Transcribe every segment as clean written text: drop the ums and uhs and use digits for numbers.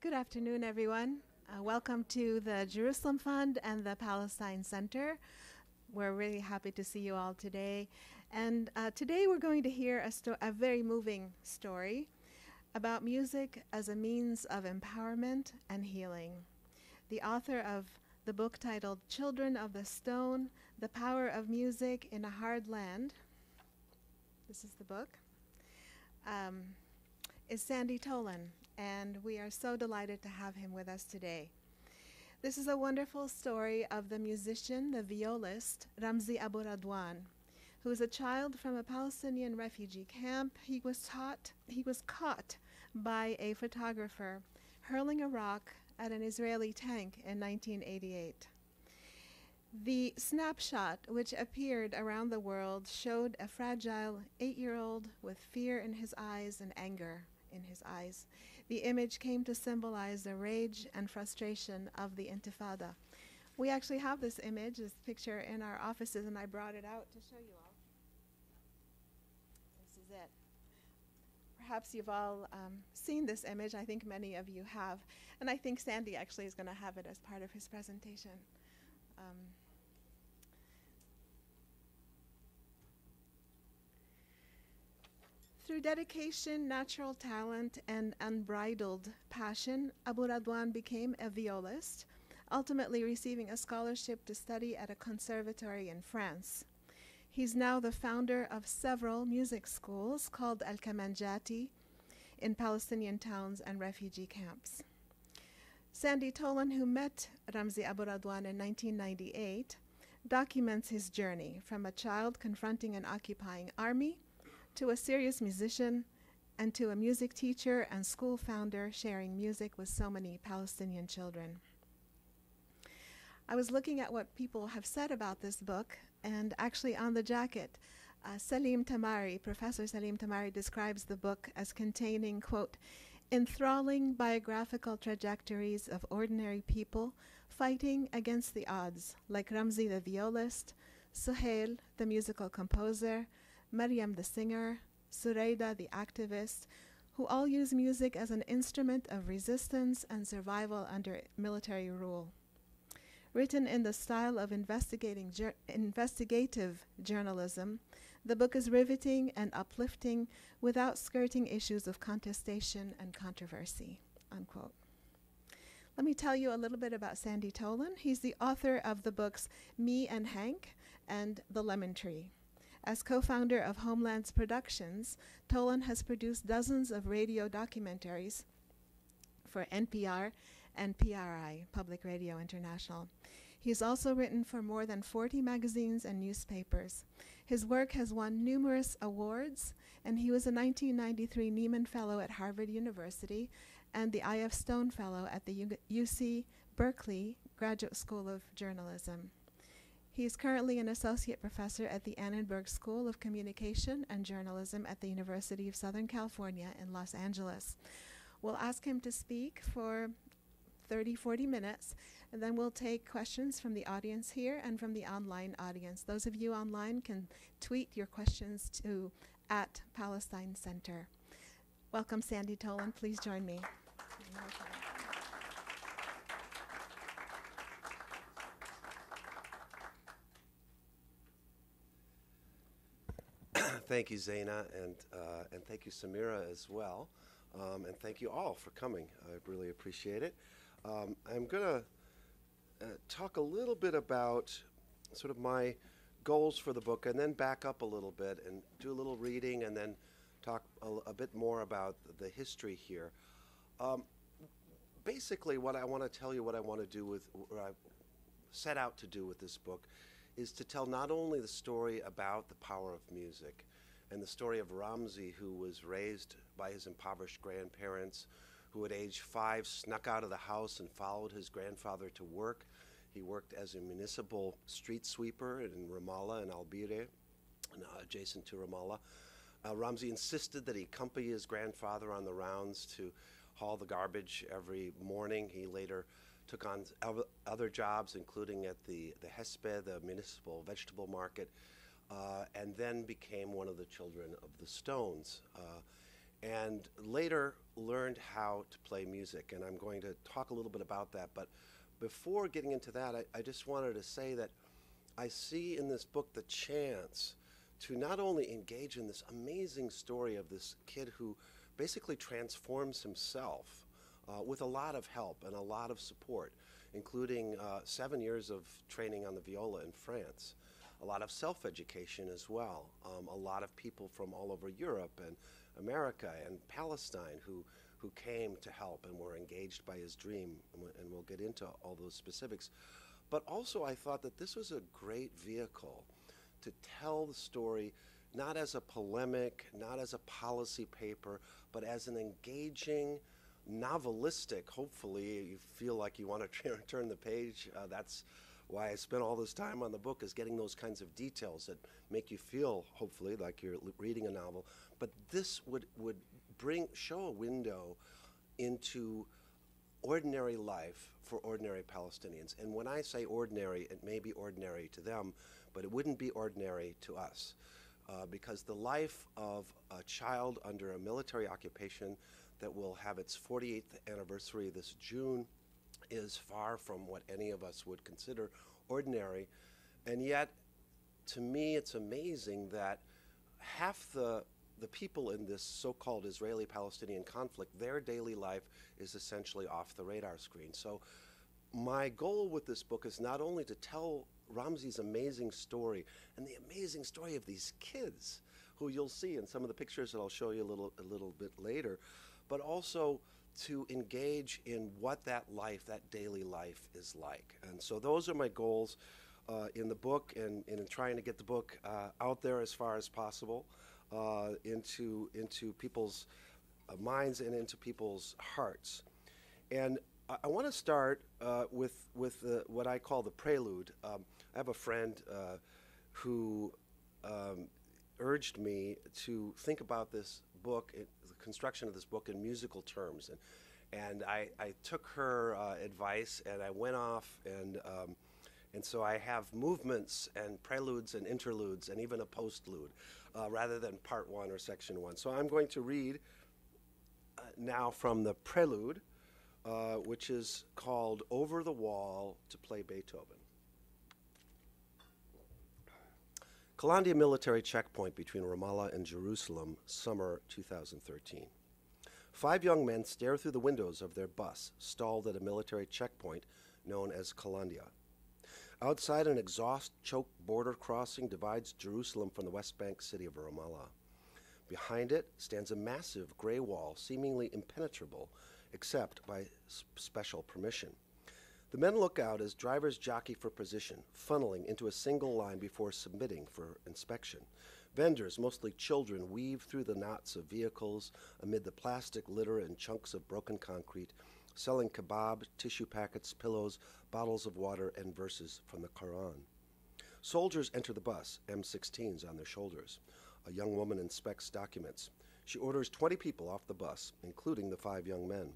Good afternoon, everyone. Welcome to the Jerusalem Fund and the Palestine Center. We're really happy to see you all today. And today we're going to hear a very moving story about music as a means of empowerment and healing. The author of the book titled Children of the Stone, The Power of Music in a Hard Land, this is the book, is Sandy Tolan, and we are so delighted to have him with us today. This is a wonderful story of the musician, the violist, Ramzi Aburedwan, who is a child from a Palestinian refugee camp. He was caught by a photographer hurling a rock at an Israeli tank in 1988. The snapshot, which appeared around the world, showed a fragile 8-year-old with fear in his eyes and anger in his eyes. The image came to symbolize the rage and frustration of the Intifada. We actually have this image, this picture, in our offices, and I brought it out to show you all. This is it. Perhaps you've all seen this image. I think many of you have. And I think Sandy actually is going to have it as part of his presentation. Through dedication, natural talent, and unbridled passion, Aburedwan became a violist, ultimately receiving a scholarship to study at a conservatory in France. He's now the founder of several music schools called Al-Kamanjati in Palestinian towns and refugee camps. Sandy Tolan, who met Ramzi Aburedwan in 1998, documents his journey from a child confronting an occupying army to a serious musician, and to a music teacher and school founder sharing music with so many Palestinian children. I was looking at what people have said about this book, and actually on the jacket, Professor Salim Tamari describes the book as containing, quote, enthralling biographical trajectories of ordinary people fighting against the odds, like Ramzi the violist, Suhail the musical composer, Maryam the singer, Surayda the activist, who all use music as an instrument of resistance and survival under military rule. Written in the style of investigative journalism, the book is riveting and uplifting without skirting issues of contestation and controversy, unquote. Let me tell you a little bit about Sandy Tolan. He's the author of the books Me and Hank and The Lemon Tree. As co-founder of Homelands Productions, Tolan has produced dozens of radio documentaries for NPR and PRI, Public Radio International. He's also written for more than 40 magazines and newspapers. His work has won numerous awards, and he was a 1993 Nieman Fellow at Harvard University and the I.F. Stone Fellow at the UC Berkeley Graduate School of Journalism. He is currently an associate professor at the Annenberg School of Communication and Journalism at the University of Southern California in Los Angeles. We'll ask him to speak for 30-40 minutes, and then we'll take questions from the audience here and from the online audience. Those of you online can tweet your questions to @Palestine Center. Welcome, Sandy Tolan. Please join me. Thank you, Zaina, and thank you, Samira, as well. And thank you all for coming. I really appreciate it. I'm going to talk a little bit about sort of my goals for the book, and then back up a little bit and do a little reading, and then talk a bit more about the history here. Basically, what I want to tell you, what I want to do with, what I set out to do with this book, is to tell not only the story about the power of music and the story of Ramzi, who was raised by his impoverished grandparents, who at age 5 snuck out of the house and followed his grandfather to work. He worked as a municipal street sweeper in Ramallah and Al-Bireh, adjacent to Ramallah. Ramzi insisted that he accompany his grandfather on the rounds to haul the garbage every morning. He later took on other jobs, including at the Hespeh, the municipal vegetable market, and then became one of the children of the Stones. and later learned how to play music. And I'm going to talk a little bit about that. But before getting into that, I just wanted to say that I see in this book the chance to not only engage in this amazing story of this kid who basically transforms himself with a lot of help and a lot of support, including 7 years of training on the viola in France, a lot of self-education as well, a lot of people from all over Europe and America and Palestine who came to help and were engaged by his dream, and we'll get into all those specifics. But also I thought that this was a great vehicle to tell the story not as a polemic, not as a policy paper, but as an engaging, novelistic, hopefully you feel like you want to turn the page. That's why I spent all this time on the book, is getting those kinds of details that make you feel, hopefully, like you're reading a novel. But this would show a window into ordinary life for ordinary Palestinians. And when I say ordinary, it may be ordinary to them, but it wouldn't be ordinary to us. Because the life of a child under a military occupation that will have its 48th anniversary this June is far from what any of us would consider ordinary. And yet, to me, it's amazing that half the people in this so-called Israeli-Palestinian conflict, their daily life is essentially off the radar screen. So my goal with this book is not only to tell Ramzi's amazing story and the amazing story of these kids who you'll see in some of the pictures that I'll show you a little bit later, but also to engage in what that life, that daily life is like. And so those are my goals in the book, and in trying to get the book out there as far as possible into people's minds and into people's hearts. And I want to start with what I call the prelude. I have a friend who urged me to think about this book, the construction of this book, in musical terms. And I took her advice, and I went off, and so I have movements and preludes and interludes and even a postlude rather than part one or section one. So I'm going to read now from the prelude, which is called Over the Wall to Play Beethoven. Kalandia military checkpoint between Ramallah and Jerusalem, summer 2013. 5 young men stare through the windows of their bus, stalled at a military checkpoint known as Kalandia. Outside, an exhaust-choked border crossing divides Jerusalem from the West Bank city of Ramallah. Behind it stands a massive gray wall, seemingly impenetrable, except by special permission. The men look out as drivers jockey for position, funneling into a single line before submitting for inspection. Vendors, mostly children, weave through the knots of vehicles amid the plastic litter and chunks of broken concrete, selling kebab, tissue packets, pillows, bottles of water, and verses from the Quran. Soldiers enter the bus, M16s on their shoulders. A young woman inspects documents. She orders 20 people off the bus, including the 5 young men.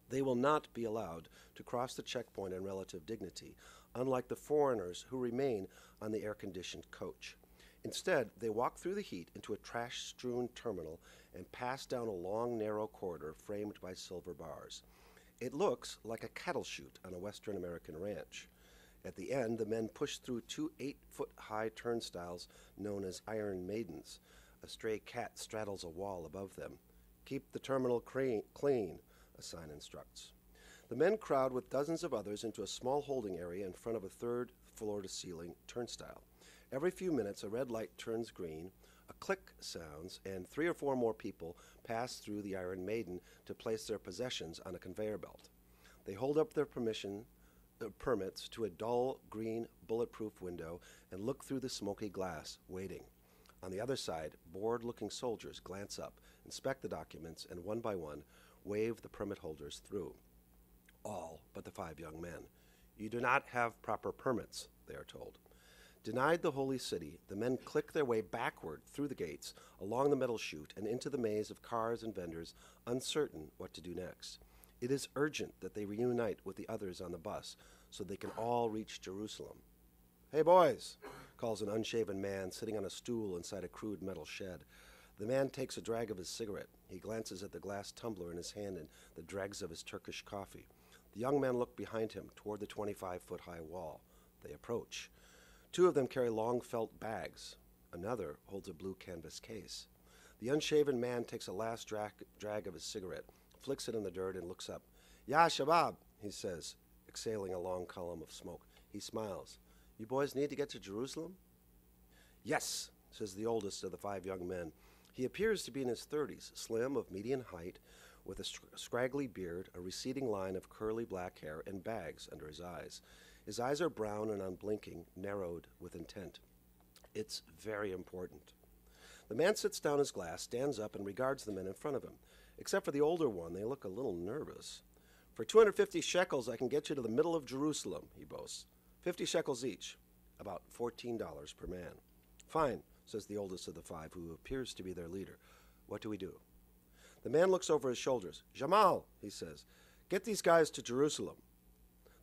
They will not be allowed to cross the checkpoint in relative dignity, unlike the foreigners who remain on the air-conditioned coach. Instead, they walk through the heat into a trash-strewn terminal and pass down a long, narrow corridor framed by silver bars. It looks like a cattle chute on a Western American ranch. At the end, the men push through 2 8-foot-high turnstiles known as Iron Maidens. A stray cat straddles a wall above them. "Keep the terminal clean," a sign instructs. The men crowd with dozens of others into a small holding area in front of a 3rd floor-to-ceiling turnstile. Every few minutes, a red light turns green, a click sounds, and 3 or 4 more people pass through the Iron Maiden to place their possessions on a conveyor belt. They hold up their permits to a dull green bulletproof window and look through the smoky glass, waiting. On the other side, bored-looking soldiers glance up, inspect the documents, and one by one wave the permit holders through. All but the 5 young men. "You do not have proper permits," they are told. Denied the holy city, the men click their way backward through the gates, along the metal chute, and into the maze of cars and vendors, uncertain what to do next. It is urgent that they reunite with the others on the bus so they can all reach Jerusalem. "Hey, boys," calls an unshaven man sitting on a stool inside a crude metal shed. The man takes a drag of his cigarette. He glances at the glass tumbler in his hand and the dregs of his Turkish coffee. The young men look behind him toward the 25-foot-high wall. They approach. Two of them carry long felt bags. Another holds a blue canvas case. The unshaven man takes a last drag of his cigarette, flicks it in the dirt, and looks up. Ya Shabab, he says, exhaling a long column of smoke. He smiles. You boys need to get to Jerusalem? Yes, says the oldest of the 5 young men. He appears to be in his 30s, slim, of median height, with a scraggly beard, a receding line of curly black hair, and bags under his eyes. His eyes are brown and unblinking, narrowed with intent. It's very important. The man sits down his glass, stands up, and regards the men in front of him. Except for the older one, they look a little nervous. For 250 shekels, I can get you to the middle of Jerusalem, he boasts. 50 shekels each, about $14 per man. Fine, says the oldest of the 5, who appears to be their leader. What do we do? The man looks over his shoulders. Jamal, he says, get these guys to Jerusalem.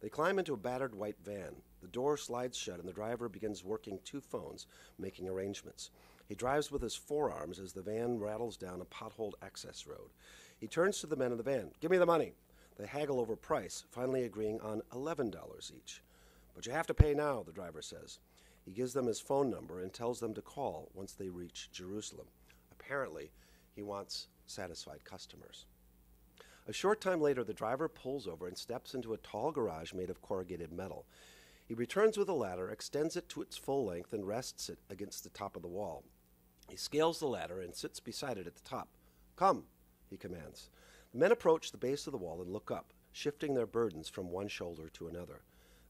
They climb into a battered white van. The door slides shut and the driver begins working 2 phones, making arrangements. He drives with his forearms as the van rattles down a potholed access road. He turns to the men in the van. Give me the money. They haggle over price, finally agreeing on $11 each. But you have to pay now, the driver says. He gives them his phone number and tells them to call once they reach Jerusalem. Apparently, he wants satisfied customers. A short time later, the driver pulls over and steps into a tall garage made of corrugated metal. He returns with a ladder, extends it to its full length, and rests it against the top of the wall. He scales the ladder and sits beside it at the top. Come, he commands. The men approach the base of the wall and look up, shifting their burdens from one shoulder to another.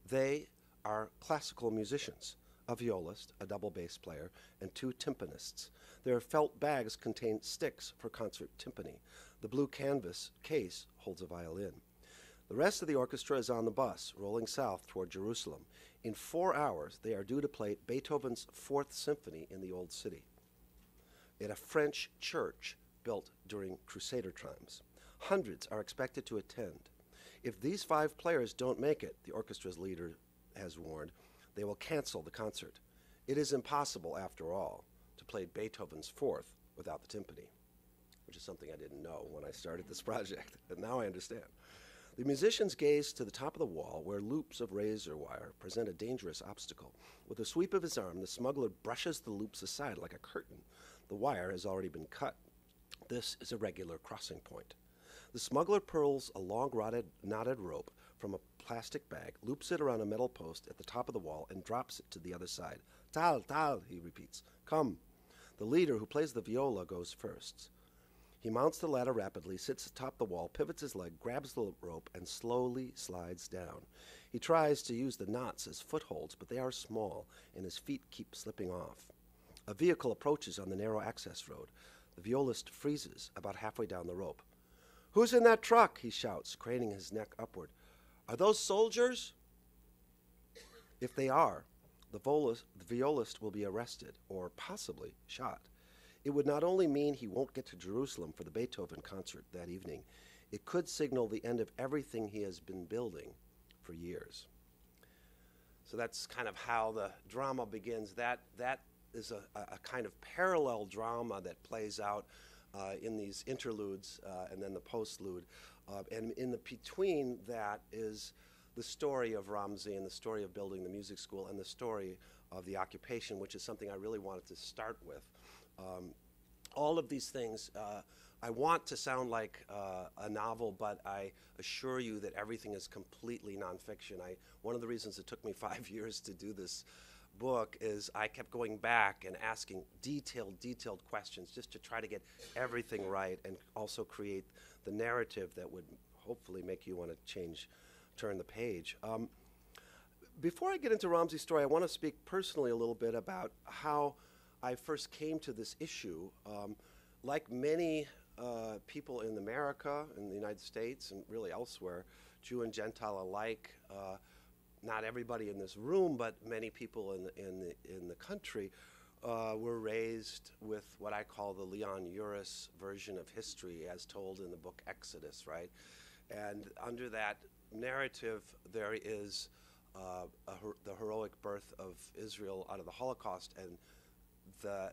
They are classical musicians, a violist, a double bass player, and 2 timpanists. Their felt bags contain sticks for concert timpani. The blue canvas case holds a violin. The rest of the orchestra is on the bus, rolling south toward Jerusalem. In 4 hours, they are due to play Beethoven's 4th Symphony in the Old City, at a French church built during Crusader times. Hundreds are expected to attend. If these 5 players don't make it, the orchestra's leader has warned, they will cancel the concert. It is impossible, after all, to play Beethoven's 4th without the timpani, which is something I didn't know when I started this project, but now I understand. The musicians gaze to the top of the wall, where loops of razor wire present a dangerous obstacle. With a sweep of his arm, the smuggler brushes the loops aside like a curtain. The wire has already been cut. This is a regular crossing point. The smuggler pulls a long knotted rope from a plastic bag, loops it around a metal post at the top of the wall, and drops it to the other side. Tal, tal, he repeats. Come. The leader, who plays the viola, goes first. He mounts the ladder rapidly, sits atop the wall, pivots his leg, grabs the rope, and slowly slides down. He tries to use the knots as footholds, but they are small, and his feet keep slipping off. A vehicle approaches on the narrow access road. The violist freezes about halfway down the rope. Who's in that truck? He shouts, craning his neck upward. Are those soldiers? If they are, the violist will be arrested, or possibly shot. It would not only mean he won't get to Jerusalem for the Beethoven concert that evening, it could signal the end of everything he has been building for years. So that's kind of how the drama begins. That is a kind of parallel drama that plays out in these interludes and then the postlude. And in the between that is the story of Ramzi and the story of building the music school and the story of the occupation, which is something I really wanted to start with. All of these things, I want to sound like a novel, but I assure you that everything is completely nonfiction. One of the reasons it took me 5 years to do this book is I kept going back and asking detailed questions just to try to get everything right and also create the narrative that would hopefully make you want to turn the page. Before I get into Ramzi's story, I want to speak personally a little bit about how I first came to this issue. Like many people in America, in the United States, and really elsewhere, Jew and Gentile alike, not everybody in this room, but many people in the country were raised with what I call the Leon Uris version of history as told in the book Exodus, right? And under that narrative, there is the heroic birth of Israel out of the Holocaust and the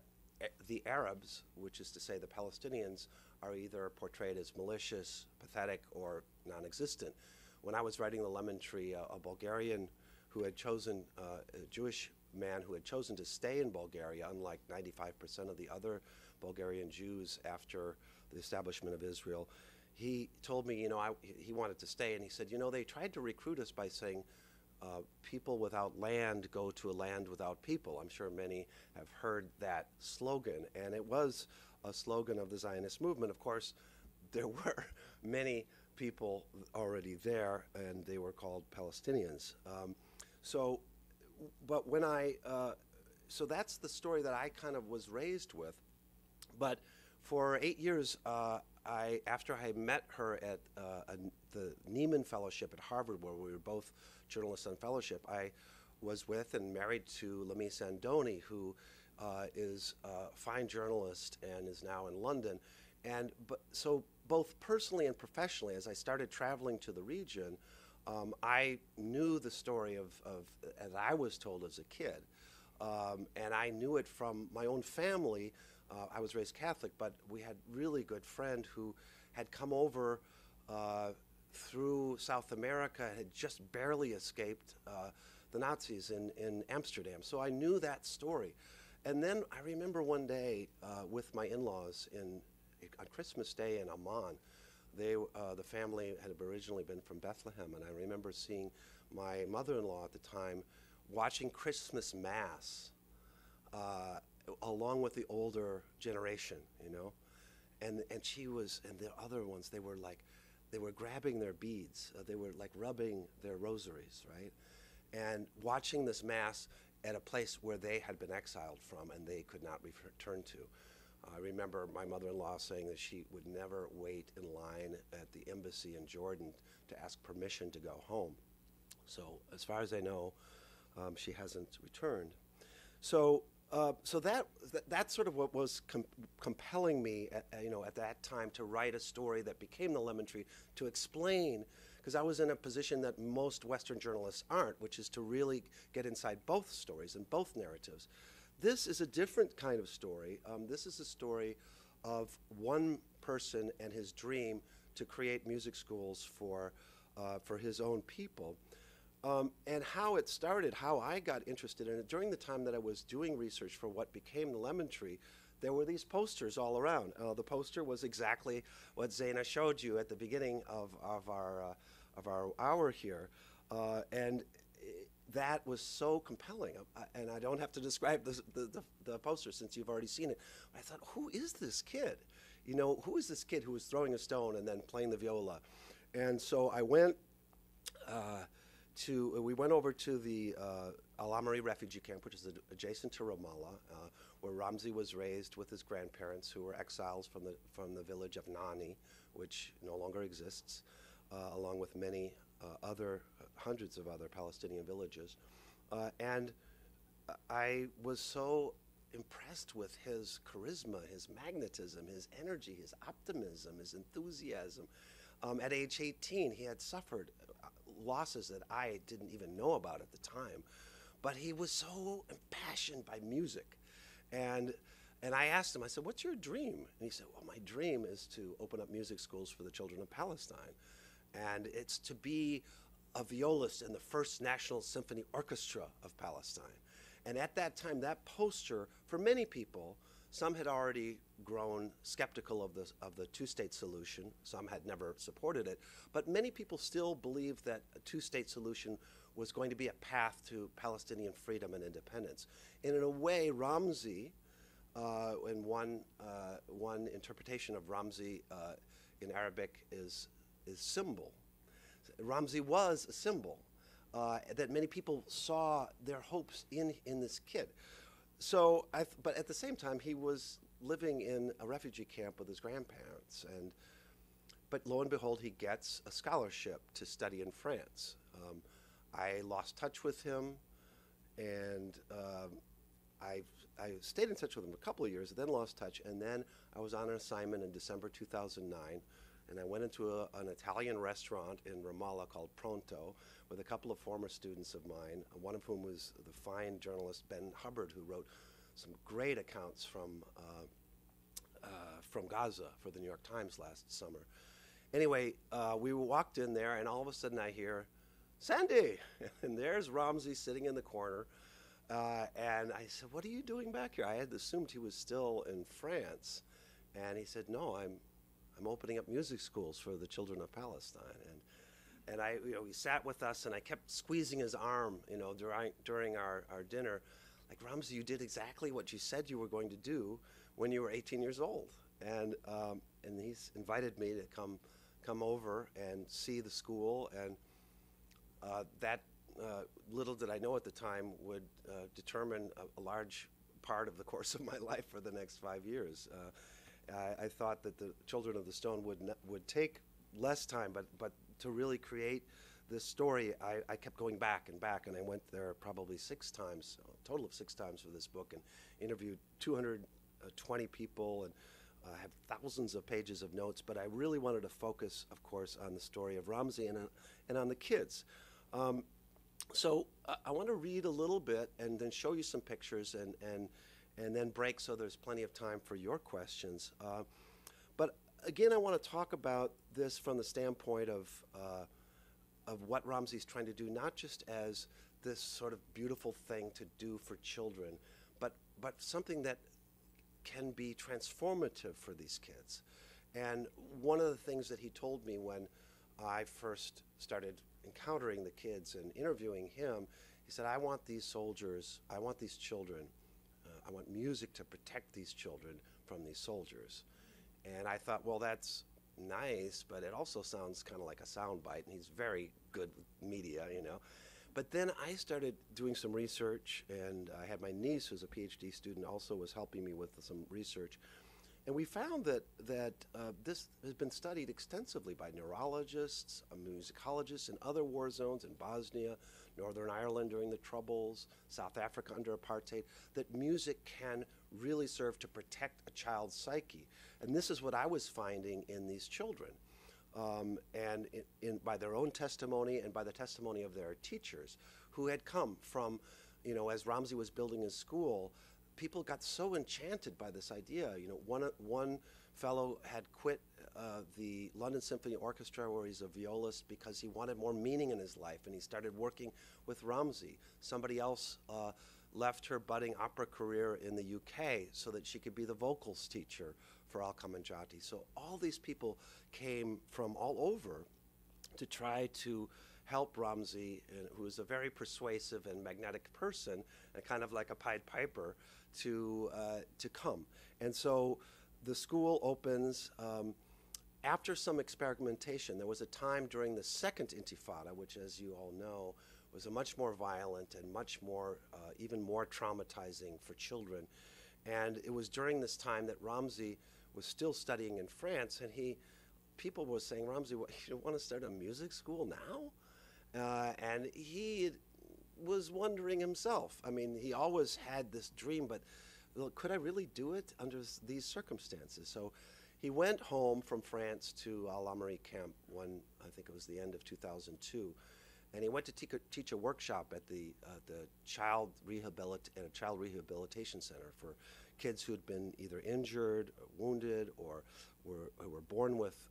the Arabs, which is to say the Palestinians, are either portrayed as malicious, pathetic, or non-existent. When I was writing The Lemon Tree, a Bulgarian who had chosen, a Jewish man who had chosen to stay in Bulgaria, unlike 95% of the other Bulgarian Jews after the establishment of Israel, he told me, he wanted to stay, and he said, they tried to recruit us by saying, people without land go to a land without people. I'm sure many have heard that slogan, and it was a slogan of the Zionist movement. Of course, there were many people already there, and they were called Palestinians. So that's the story that I kind of was raised with. But for 8 years, after I met her at the Nieman Fellowship at Harvard, where we were both journalists on fellowship, I was with and married to Lamis Andoni, who is a fine journalist and is now in London. So both personally and professionally, as I started traveling to the region, I knew the story as I was told as a kid. And I knew it from my own family. I was raised Catholic, but we had a really good friend who had come over through South America, had just barely escaped the Nazis in Amsterdam. So I knew that story. And then I remember one day with my in-laws on Christmas Day in Amman, the family had originally been from Bethlehem, and I remember seeing my mother-in-law at the time watching Christmas Mass along with the older generation, and she was, and the other ones, they were grabbing their beads, they were like rubbing their rosaries, right, and watching this Mass at a place where they had been exiled from and they could not return to. I remember my mother-in-law saying that she would never wait in line at the embassy in Jordan to ask permission to go home. So as far as I know, she hasn't returned. So that's sort of what was compelling me, at that time, to write a story that became The Lemon Tree, to explain, because I was in a position that most Western journalists aren't, which is to really get inside both stories and both narratives. This is a different kind of story. This is a story of one person and his dream to create music schools for his own people. And how it started, how I got interested in it. During the time that I was doing research for what became The Lemon Tree, there were these posters all around. The poster was exactly what Zaina showed you at the beginning of our hour here. And that was so compelling. And I don't have to describe the poster since you've already seen it. I thought, who is this kid? Who is this kid who was throwing a stone and then playing the viola? And so I went we went over to the Al-Amari refugee camp, which is adjacent to Ramallah, where Ramzi was raised with his grandparents, who were exiles from the village of Nani, which no longer exists, along with many hundreds of other Palestinian villages. And I was so impressed with his charisma, his magnetism, his energy, his optimism, his enthusiasm. At age 18, he had suffered losses that I didn't even know about at the time, but he was so impassioned by music. And I asked him, I said, what's your dream? And he said, well, my dream is to open up music schools for the children of Palestine. And it's to be a violist in the first National Symphony Orchestra of Palestine. And at that time, that poster, for many people, some had already grown skeptical of the two-state solution. Some had never supported it. But many people still believed that a two-state solution was going to be a path to Palestinian freedom and independence. And in a way, Ramzi, and one interpretation of Ramzi in Arabic is symbol. Ramzi was a symbol that many people saw their hopes in this kid. So, but at the same time, he was living in a refugee camp with his grandparents, but lo and behold, he gets a scholarship to study in France. I lost touch with him, and I stayed in touch with him a couple of years, then lost touch, and then I was on an assignment in December 2009, and I went into an Italian restaurant in Ramallah called Pronto with a couple of former students of mine, one of whom was the fine journalist Ben Hubbard, who wrote some great accounts from Gaza for the New York Times last summer. Anyway, we walked in there, and all of a sudden I hear, "Sandy!" And there's Ramzi sitting in the corner. And I said, "What are you doing back here?" I had assumed he was still in France. And he said, "No, I'm opening up music schools for the children of Palestine." And he sat with us, and I kept squeezing his arm, during our dinner. Like, "Ramzi, you did exactly what you said you were going to do when you were 18 years old." And he's invited me to come over and see the school, and that little did I know at the time would determine a large part of the course of my life for the next 5 years. I thought that the Children of the Stone would take less time, but to really create this story, I kept going back, and I went there probably 6 times, a total of 6 times for this book, and interviewed 220 people, and have thousands of pages of notes. But I really wanted to focus, of course, on the story of Ramzi and on the kids. So I want to read a little bit and then show you some pictures and then break so there's plenty of time for your questions. But again, I want to talk about this from the standpoint of what Ramzi's trying to do, not just as this sort of beautiful thing to do for children, but something that can be transformative for these kids. And one of the things that he told me when I first started encountering the kids and interviewing him, he said, "I want these soldiers, I want these children, I want music to protect these children from these soldiers." And I thought, well, that's nice, but it also sounds kind of like a soundbite, and he's very good with media, But then I started doing some research, and I had my niece, who's a PhD student, also was helping me with some research. And we found that this has been studied extensively by neurologists, musicologists in other war zones in Bosnia, Northern Ireland during the Troubles, South Africa under apartheid, that music can really serve to protect a child's psyche. And this is what I was finding in these children. And by their own testimony and by the testimony of their teachers who had come from, as Ramzi was building his school, people got so enchanted by this idea. One fellow had quit the London Symphony Orchestra, where he's a violist, because he wanted more meaning in his life, and he started working with Ramzi. Somebody else left her budding opera career in the UK so that she could be the vocals teacher for Al-Kamanjati. So all these people came from all over to try to help Ramzi, who is a very persuasive and magnetic person, and kind of like a Pied Piper, to come. And so the school opens. After some experimentation, there was a time during the second Intifada, which, as you all know, was a much more violent and much more, even more traumatizing for children. And it was during this time that Ramzi was still studying in France, and people were saying, "Ramzi, you want to start a music school now?" And he was wondering himself. I mean, he always had this dream, but could I really do it under these circumstances? So he went home from France to Al-Amri camp I think it was the end of 2002, and he went to teach a workshop at the child rehabilitation center for kids who had been either injured or wounded or were born with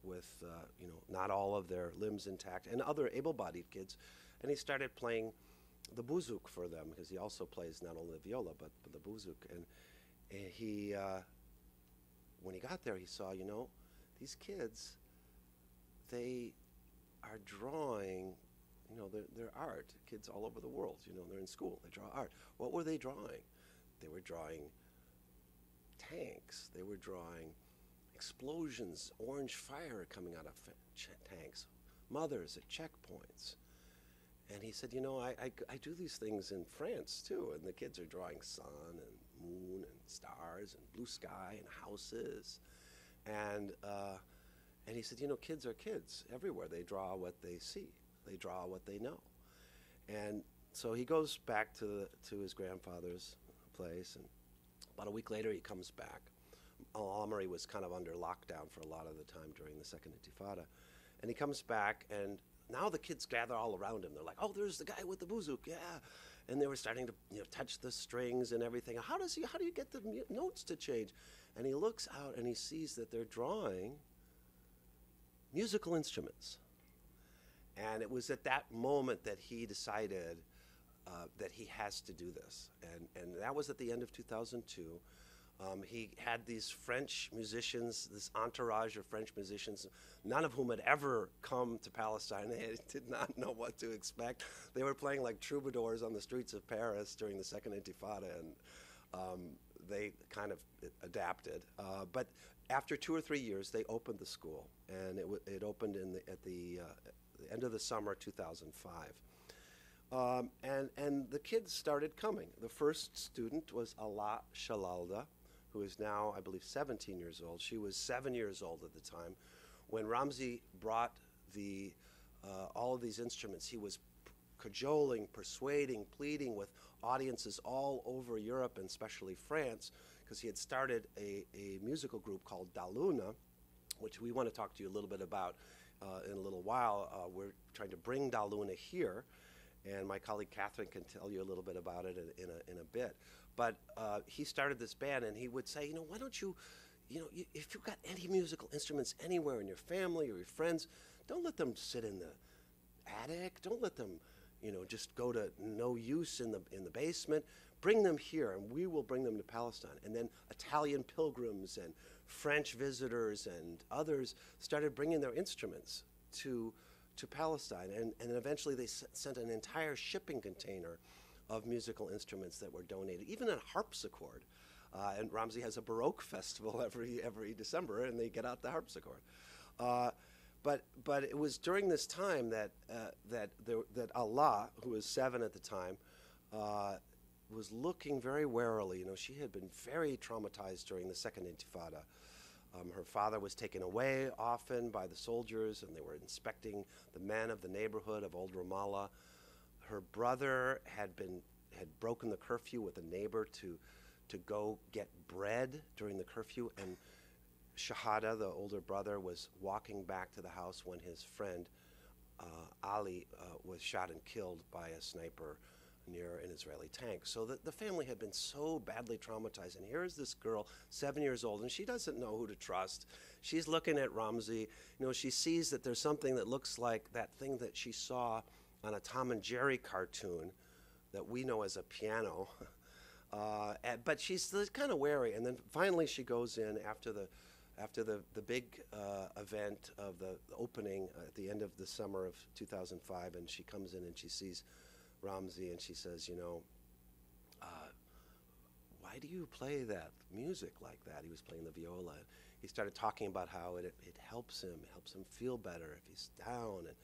not all of their limbs intact, and other able-bodied kids. And he started playing the bouzuk for them, because he also plays not only the viola but the bouzuk. And he, when he got there, he saw, these kids, they are drawing, their art. Kids all over the world, they're in school, they draw art. What were they drawing? They were drawing tanks. They were drawing explosions, orange fire coming out of tanks, mothers at checkpoints. And he said, I do these things in France too, and the kids are drawing sun and moon and stars and blue sky and houses. And he said, kids are kids everywhere. They draw what they see. They draw what they know. And so he goes back to his grandfather's place, and about a week later he comes back. Al-Amri was kind of under lockdown for a lot of the time during the second Intifada. And he comes back, and now the kids gather all around him. They're like, "Oh, there's the guy with the bouzuk, yeah." and they were starting to touch the strings and everything. How do you get the notes to change? And he looks out and he sees that they're drawing musical instruments. And it was at that moment that he decided that he has to do this. And that was at the end of 2002. He had these French musicians, this entourage of French musicians, none of whom had ever come to Palestine. They did not know what to expect. They were playing like troubadours on the streets of Paris during the Second Intifada, and they kind of adapted. But after 2 or 3 years, they opened the school, and it opened at the end of the summer 2005. And the kids started coming. The first student was Ala Shalalda, who is now, I believe, 17 years old. She was 7 years old at the time. When Ramzi brought all of these instruments, he was cajoling, persuading, pleading with audiences all over Europe and especially France, because he had started a musical group called Daluna, which we want to talk to you a little bit about in a little while. We're trying to bring Daluna here, and my colleague Catherine can tell you a little bit about it in a bit. But he started this band, and he would say, why don't you, if you've got any musical instruments anywhere in your family or your friends, don't let them sit in the attic. Don't let them, just go to no use in the basement. Bring them here, and we will bring them to Palestine. And then Italian pilgrims and French visitors and others started bringing their instruments to Palestine. And eventually they sent an entire shipping container of musical instruments that were donated, even a harpsichord. And Ramzi has a Baroque festival every December, and they get out the harpsichord. But it was during this time that Allah, who was 7 at the time, was looking very warily. She had been very traumatized during the Second Intifada. Her father was taken away often by the soldiers, and they were inspecting the men of the neighborhood of Old Ramallah. Her brother had broken the curfew with a neighbor to go get bread during the curfew, and Shahada, the older brother, was walking back to the house when his friend Ali was shot and killed by a sniper near an Israeli tank. So the family had been so badly traumatized, and here is this girl, 7 years old, and she doesn't know who to trust. She's looking at Ramzi. She sees that there's something that looks like that thing that she saw on a Tom and Jerry cartoon that we know as a piano. But she's kind of wary, and then finally she goes in after the big event of the opening at the end of the summer of 2005, and she comes in and she sees Ramzi, and she says, why do you play that music like that? He was playing the viola. He started talking about how it helps him feel better if he's down. And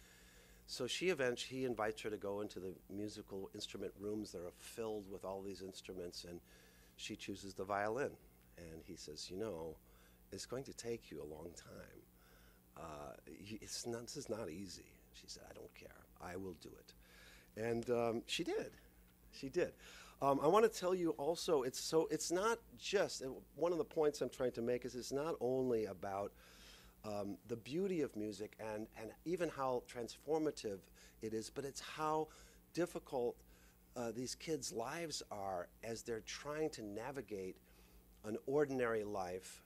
so he invites her to go into the musical instrument rooms that are filled with all these instruments, and she chooses the violin. And he says, it's going to take you a long time. This is not easy. She said, I don't care. I will do it. And she did. She did. I want to tell you also, it's not just, one of the points I'm trying to make is it's not only about the beauty of music and even how transformative it is, but it's how difficult these kids' lives are as they're trying to navigate an ordinary life,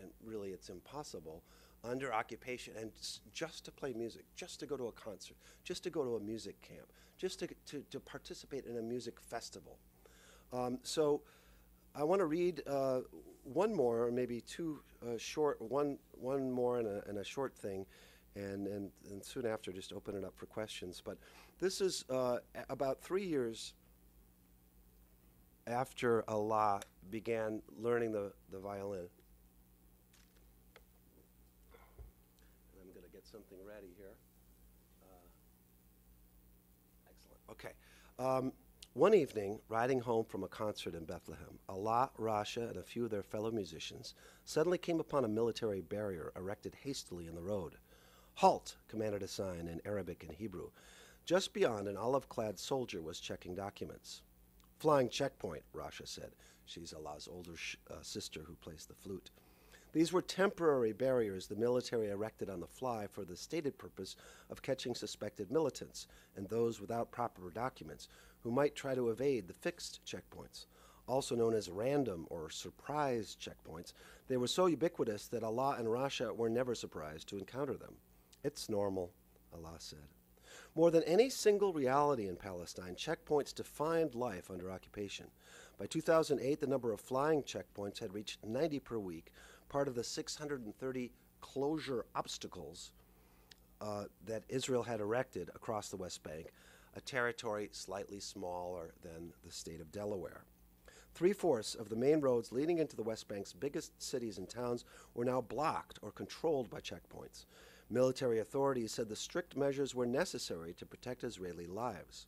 and really it's impossible, under occupation, and just to play music, just to go to a concert, just to go to a music camp, just to participate in a music festival. So I want to read one more, or maybe two short, one more and a short thing, and soon after just open it up for questions. But this is about 3 years after Allah began learning the violin. And I'm going to get something ready here. Excellent. Okay. One evening, riding home from a concert in Bethlehem, Allah, Rasha, and a few of their fellow musicians suddenly came upon a military barrier erected hastily in the road. "Halt!" commanded a sign in Arabic and Hebrew. Just beyond, an olive-clad soldier was checking documents. "Flying checkpoint," Rasha said. She's Allah's older sister who plays the flute. These were temporary barriers the military erected on the fly for the stated purpose of catching suspected militants and those without proper documents who might try to evade the fixed checkpoints. Also known as random or surprise checkpoints, they were so ubiquitous that Allah and Russia were never surprised to encounter them. It's normal, Allah said. More than any single reality in Palestine, checkpoints defined life under occupation. By 2008, the number of flying checkpoints had reached 90 per week, part of the 630 closure obstacles that Israel had erected across the West Bank, a territory slightly smaller than the state of Delaware. 3/4 of the main roads leading into the West Bank's biggest cities and towns were now blocked or controlled by checkpoints. Military authorities said the strict measures were necessary to protect Israeli lives.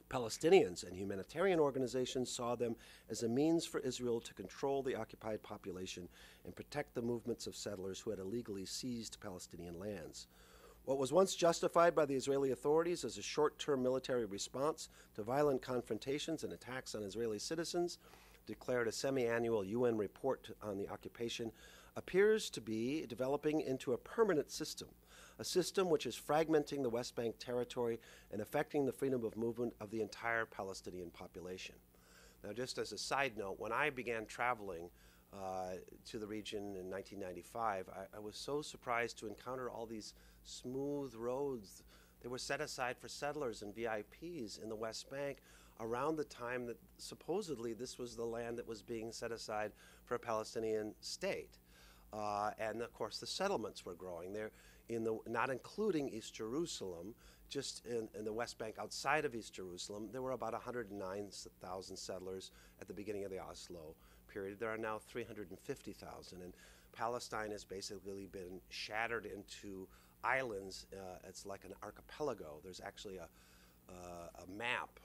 Palestinians and humanitarian organizations saw them as a means for Israel to control the occupied population and protect the movements of settlers who had illegally seized Palestinian lands. What was once justified by the Israeli authorities as a short-term military response to violent confrontations and attacks on Israeli citizens, declared a semi-annual UN report on the occupation, appears to be developing into a permanent system, a system which is fragmenting the West Bank territory and affecting the freedom of movement of the entire Palestinian population. Now, just as a side note, when I began traveling to the region in 1995, I was so surprised to encounter all these smooth roads. They were set aside for settlers and VIPs in the West Bank around the time that supposedly this was the land that was being set aside for a Palestinian state. And of course the settlements were growing there, not including East Jerusalem. Just in the West Bank outside of East Jerusalem, there were about 109,000 settlers at the beginning of the Oslo period. There are now 350,000, and Palestine has basically been shattered into islands. It's like an archipelago. There's actually a map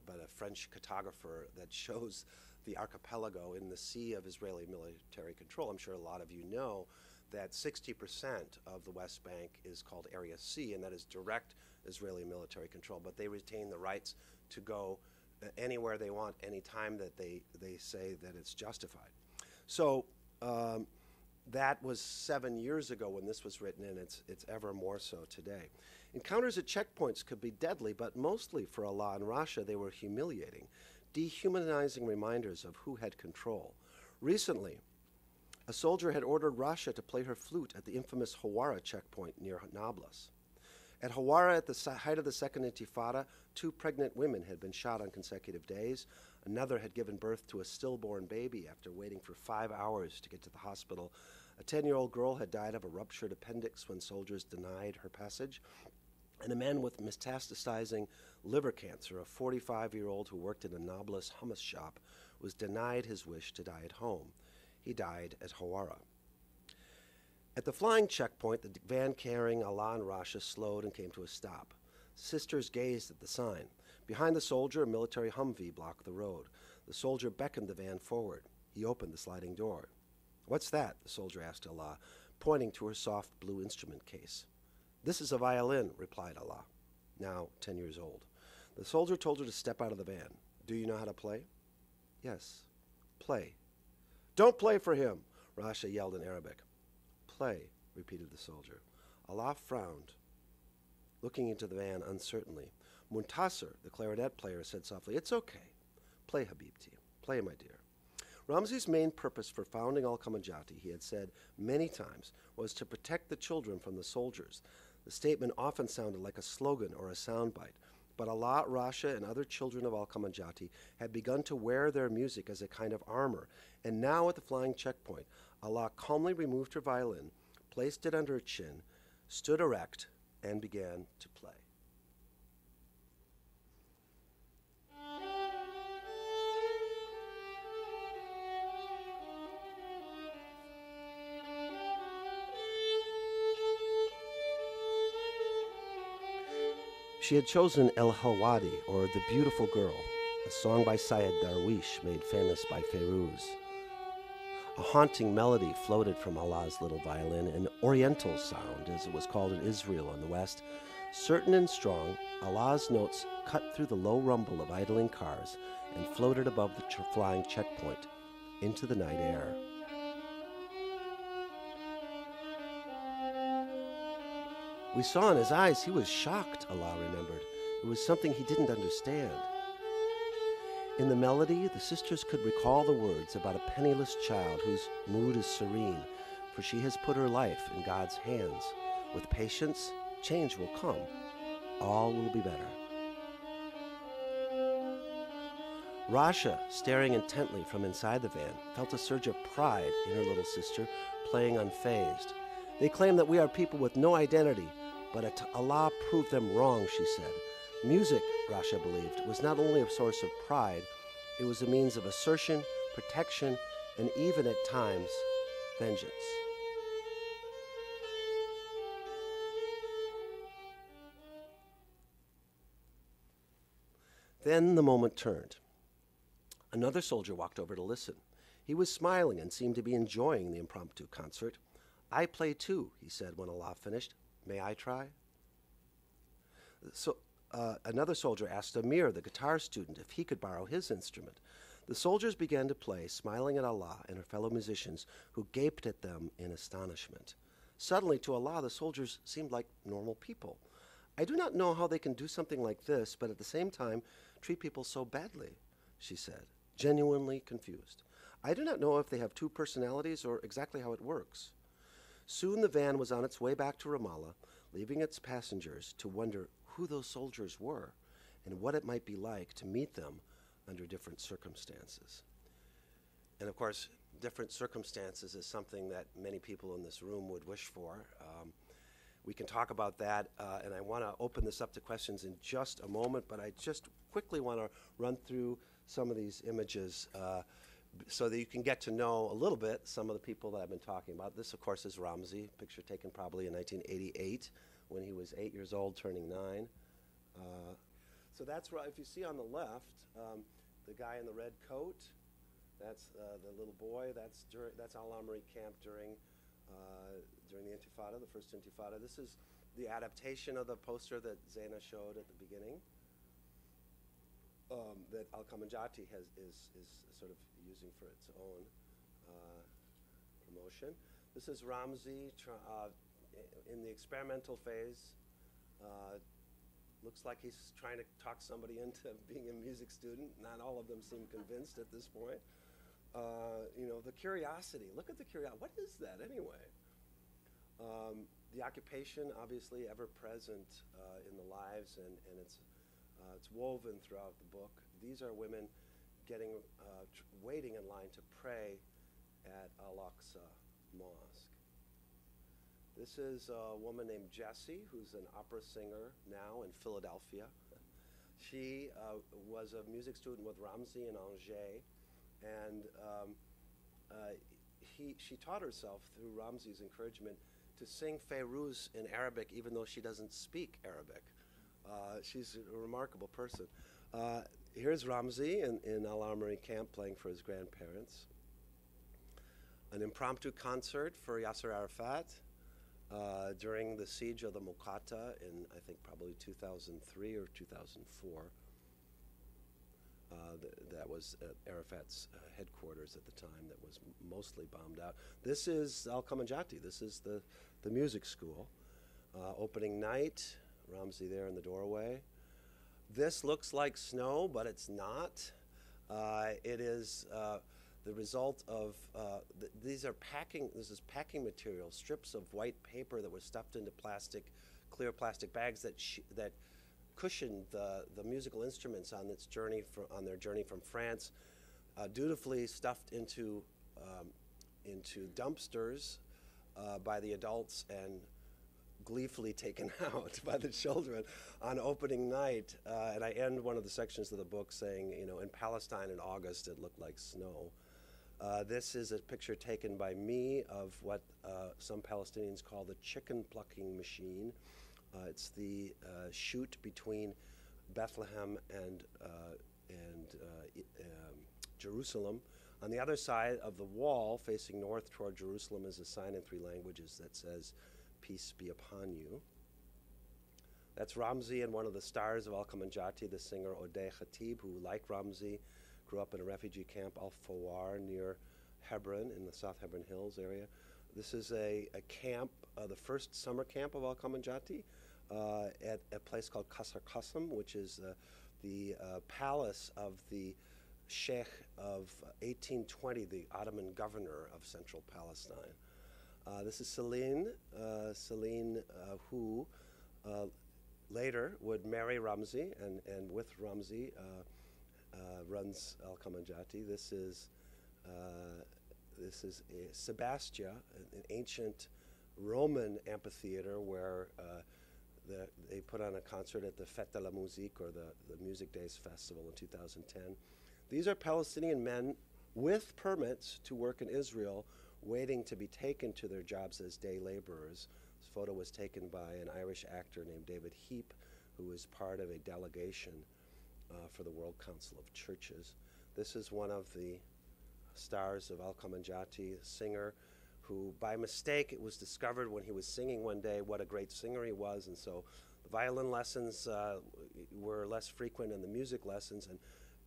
by a French cartographer that shows the archipelago in the sea of Israeli military control. I'm sure a lot of you know that 60% of the West Bank is called Area C, and that is direct Israeli military control, but they retain the rights to go anywhere they want, anytime that they say that it's justified. So that was 7 years ago when this was written, and it's ever more so today. Encounters at checkpoints could be deadly, but mostly for Allah and Russia, they were humiliating, dehumanizing reminders of who had control. Recently, a soldier had ordered Russia to play her flute at the infamous Hawara checkpoint near Nablus. At Hawara, at the height of the Second Intifada, 2 pregnant women had been shot on consecutive days. Another had given birth to a stillborn baby after waiting for 5 hours to get to the hospital. A 10-year-old girl had died of a ruptured appendix when soldiers denied her passage. And a man with metastasizing liver cancer, a 45-year-old who worked in a Nablus hummus shop, was denied his wish to die at home. He died at Hawara. At the flying checkpoint, the van carrying Allah and Russia slowed and came to a stop. Sisters gazed at the sign. Behind the soldier, a military Humvee blocked the road. The soldier beckoned the van forward. He opened the sliding door. "What's that?" the soldier asked Allah, pointing to her soft blue instrument case. "This is a violin," replied Allah, now 10 years old. The soldier told her to step out of the van. "Do you know how to play?" "Yes." "Play." "Don't play for him," Rasha yelled in Arabic. "Play," repeated the soldier. Allah frowned, looking into the van uncertainly. Muntasir, the clarinet player, said softly, "It's okay. Play, Habibti. Play, my dear." Ramzi's main purpose for founding Al-Kamajati, he had said many times, was to protect the children from the soldiers. The statement often sounded like a slogan or a soundbite, but Allah, Rasha, and other children of Al-Kamajati had begun to wear their music as a kind of armor, and now at the flying checkpoint, Allah calmly removed her violin, placed it under her chin, stood erect, and began to play. She had chosen El Halwadi, or The Beautiful Girl, a song by Syed Darwish made famous by Feiruz. A haunting melody floated from Allah's little violin, an oriental sound, as it was called in Israel in the West. Certain and strong, Allah's notes cut through the low rumble of idling cars and floated above the flying checkpoint into the night air. We saw in his eyes he was shocked, Allah remembered. It was something he didn't understand. In the melody, the sisters could recall the words about a penniless child whose mood is serene, for she has put her life in God's hands. With patience, change will come. All will be better. Rasha, staring intently from inside the van, felt a surge of pride in her little sister, playing unfazed. They claim that we are people with no identity, but Allah proved them wrong, she said. Music, Rasha believed, was not only a source of pride, it was a means of assertion, protection, and even at times, vengeance. Then the moment turned. Another soldier walked over to listen. He was smiling and seemed to be enjoying the impromptu concert. I play too, he said when Allah finished. May I try? So another soldier asked Amir, the guitar student, if he could borrow his instrument. The soldiers began to play, smiling at Allah and her fellow musicians, who gaped at them in astonishment. Suddenly, to Allah, the soldiers seemed like normal people. I do not know how they can do something like this, but at the same time treat people so badly, she said, genuinely confused. I do not know if they have two personalities or exactly how it works. Soon the van was on its way back to Ramallah, leaving its passengers to wonder who those soldiers were and what it might be like to meet them under different circumstances. And of course, different circumstances is something that many people in this room would wish for. We can talk about that, and I want to open this up to questions in just a moment, but I just quickly want to run through some of these images so that you can get to know a little bit some of the people that I've been talking about. This, of course, is Ramzi, picture taken probably in 1988 when he was 8 years old, turning 9. So that's right. If you see on the left, the guy in the red coat, that's the little boy. That's Al-Amri camp during the Intifada, the first Intifada. This is the adaptation of the poster that Zaina showed at the beginning, that Al-Kamanjati is sort of using for its own promotion. This is Ramzi in the experimental phase. Looks like he's trying to talk somebody into being a music student. Not all of them seem convinced at this point. You know, the curiosity. Look at the curiosity. What is that anyway? The occupation, obviously, ever present in the lives, and it's woven throughout the book. These are women waiting in line to pray at Al-Aqsa Mosque. This is a woman named Jessie, who's an opera singer now in Philadelphia. She was a music student with Ramzi in Angers, and she taught herself through Ramzi's encouragement to sing Fairuz in Arabic, even though she doesn't speak Arabic. She's a remarkable person. Here's Ramzi in Al-Amri camp playing for his grandparents. An impromptu concert for Yasser Arafat during the siege of the Moqata in, I think, probably 2003 or 2004. That was at Arafat's headquarters at the time that was mostly bombed out. This is Al-Kamanjati. This is the music school. Opening night, Ramzi there in the doorway. This looks like snow, but it's not. It is the result of, this is packing material, strips of white paper that were stuffed into clear plastic bags that cushioned the musical instruments on their journey from France, dutifully stuffed into dumpsters by the adults and gleefully taken out by the children on opening night. And I end one of the sections of the book saying, you know, in Palestine in August it looked like snow. This is a picture taken by me of what some Palestinians call the chicken plucking machine. It's the chute between Bethlehem and Jerusalem. On the other side of the wall, facing north toward Jerusalem, is a sign in 3 languages that says, "Peace be upon you." That's Ramzi and one of the stars of Al-Kamanjati, the singer Odeh Khatib, who, like Ramzi, grew up in a refugee camp, Al-Fawar, near Hebron, in the South Hebron Hills area. This is a camp, the first summer camp of Al-Kamanjati. at a place called Qasr Qasem, which is the palace of the Sheikh of 1820, the Ottoman governor of central Palestine. This is Celine, who later would marry Ramzi, and with Ramzi runs Al-Kamanjati. This is Sebastia, an ancient Roman amphitheater where they put on a concert at the Fête de la Musique, or the Music Days Festival in 2010. These are Palestinian men with permits to work in Israel, waiting to be taken to their jobs as day laborers. This photo was taken by an Irish actor named David Heap, who was part of a delegation for the World Council of Churches. This is one of the stars of Al-Kamanjati, a singer who, by mistake, it was discovered when he was singing one day what a great singer he was, and so the violin lessons were less frequent than the music lessons,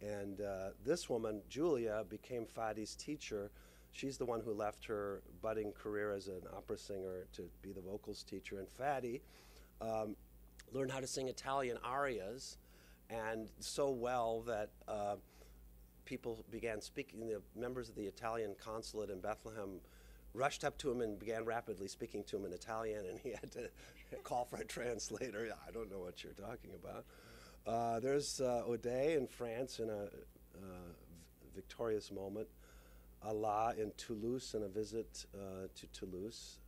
and this woman, Julia, became Fadi's teacher. She's the one who left her budding career as an opera singer to be the vocals teacher, and Fadi learned how to sing Italian arias, and so well that people began speaking. The members of the Italian consulate in Bethlehem rushed up to him and began rapidly speaking to him in Italian, and he had to call for a translator. I don't know what you're talking about. There's Audet in France in a victorious moment. Allah in Toulouse in a visit to Toulouse